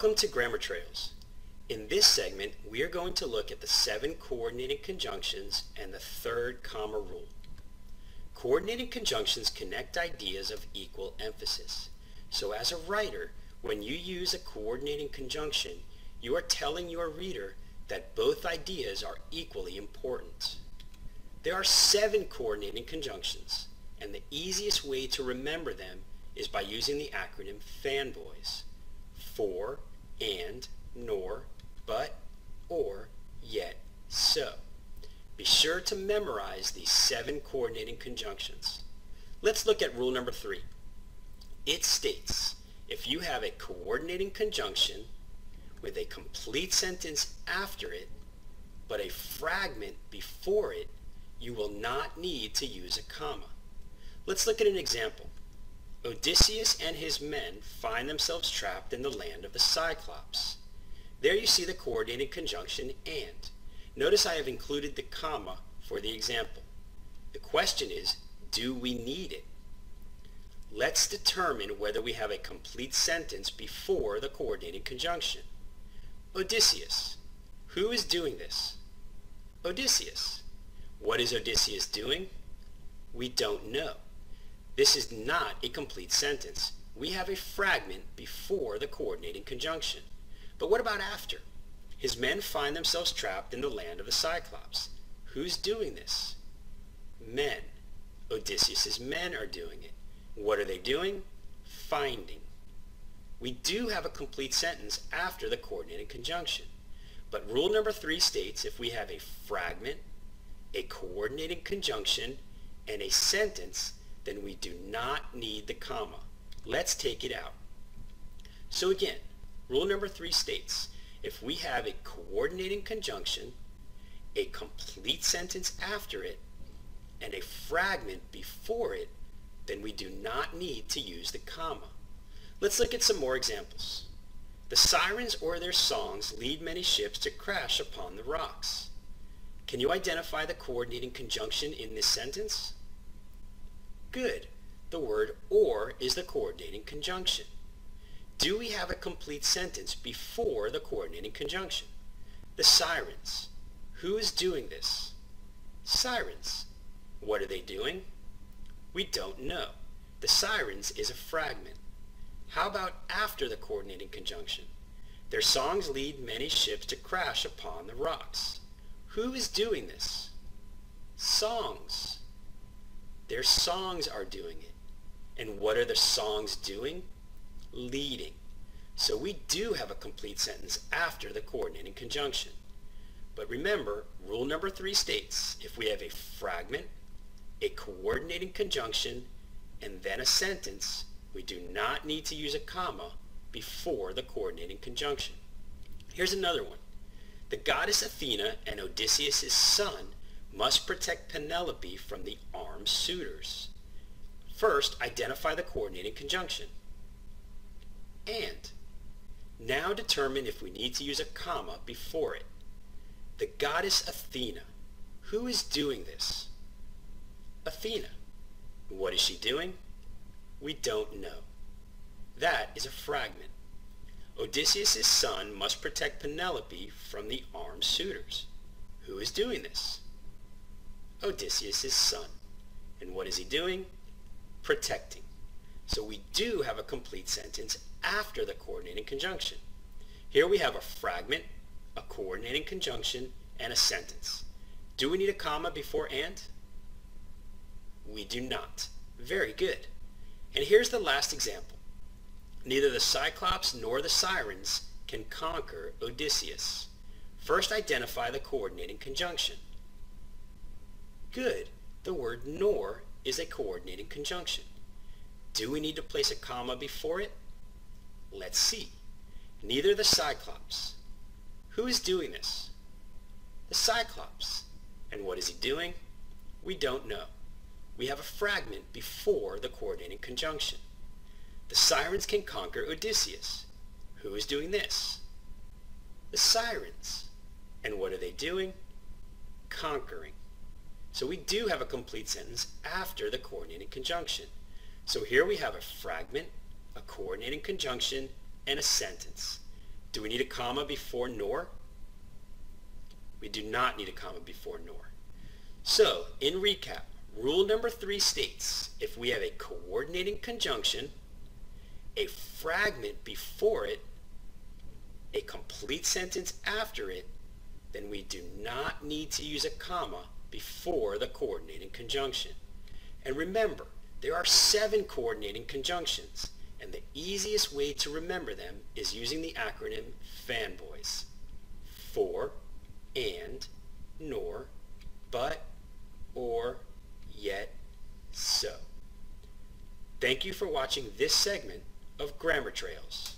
Welcome to Grammar Trails. In this segment, we are going to look at the 7 coordinating conjunctions and the third comma rule. Coordinating conjunctions connect ideas of equal emphasis. So as a writer, when you use a coordinating conjunction, you are telling your reader that both ideas are equally important. There are 7 coordinating conjunctions, and the easiest way to remember them is by using the acronym Fanboys. For, and, nor, but, or, yet, so. Be sure to memorize these 7 coordinating conjunctions. Let's look at rule number 3. It states, if you have a coordinating conjunction with a complete sentence after it, but a fragment before it, you will not need to use a comma. Let's look at an example. Odysseus and his men find themselves trapped in the land of the Cyclops. There you see the coordinating conjunction and. Notice I have included the comma for the example. The question is, do we need it? Let's determine whether we have a complete sentence before the coordinating conjunction. Odysseus. Who is doing this? Odysseus. What is Odysseus doing? We don't know. This is not a complete sentence. We have a fragment before the coordinating conjunction. But what about after? His men find themselves trapped in the land of the Cyclops. Who's doing this? Men. Odysseus' men are doing it. What are they doing? Finding. We do have a complete sentence after the coordinating conjunction. But rule number 3 states if we have a fragment, a coordinating conjunction, and a sentence, then we do not need the comma. Let's take it out. So again, rule number 3 states, if we have a coordinating conjunction, a complete sentence after it, and a fragment before it, then we do not need to use the comma. Let's look at some more examples. The sirens or their songs lead many ships to crash upon the rocks. Can you identify the coordinating conjunction in this sentence? Good. The word or is the coordinating conjunction. Do we have a complete sentence before the coordinating conjunction? The sirens. Who is doing this? Sirens. What are they doing? We don't know. The sirens is a fragment. How about after the coordinating conjunction? Their songs lead many ships to crash upon the rocks. Who is doing this? Songs. Their songs are doing it. And what are the songs doing? Leading. So we do have a complete sentence after the coordinating conjunction. But remember, rule number 3 states, if we have a fragment, a coordinating conjunction, and then a sentence, we do not need to use a comma before the coordinating conjunction. Here's another one. The goddess Athena and Odysseus' son must protect Penelope from the armed suitors. First, identify the coordinating conjunction. And. Now determine if we need to use a comma before it. The goddess Athena. Who is doing this? Athena. What is she doing? We don't know. That is a fragment. Odysseus' son must protect Penelope from the armed suitors. Who is doing this? Odysseus' son. And what is he doing? Protecting. So we do have a complete sentence after the coordinating conjunction. Here we have a fragment, a coordinating conjunction, and a sentence. Do we need a comma before and? We do not. Very good. And here's the last example. Neither the Cyclops nor the sirens can conquer Odysseus. First identify the coordinating conjunction. Good. The word nor is a coordinating conjunction. Do we need to place a comma before it? Let's see. Neither the Cyclops. Who is doing this? The Cyclops. And what is he doing? We don't know. We have a fragment before the coordinating conjunction. The sirens can conquer Odysseus. Who is doing this? The sirens. And what are they doing? Conquering. So we do have a complete sentence after the coordinating conjunction. So here we have a fragment, a coordinating conjunction, and a sentence. Do we need a comma before nor? We do not need a comma before nor. So, in recap, rule number 3 states, if we have a coordinating conjunction, a fragment before it, a complete sentence after it, then we do not need to use a comma before the coordinating conjunction. And remember, there are 7 coordinating conjunctions, and the easiest way to remember them is using the acronym Fanboys. For, and, nor, but, or, yet, so. Thank you for watching this segment of Grammar Trails.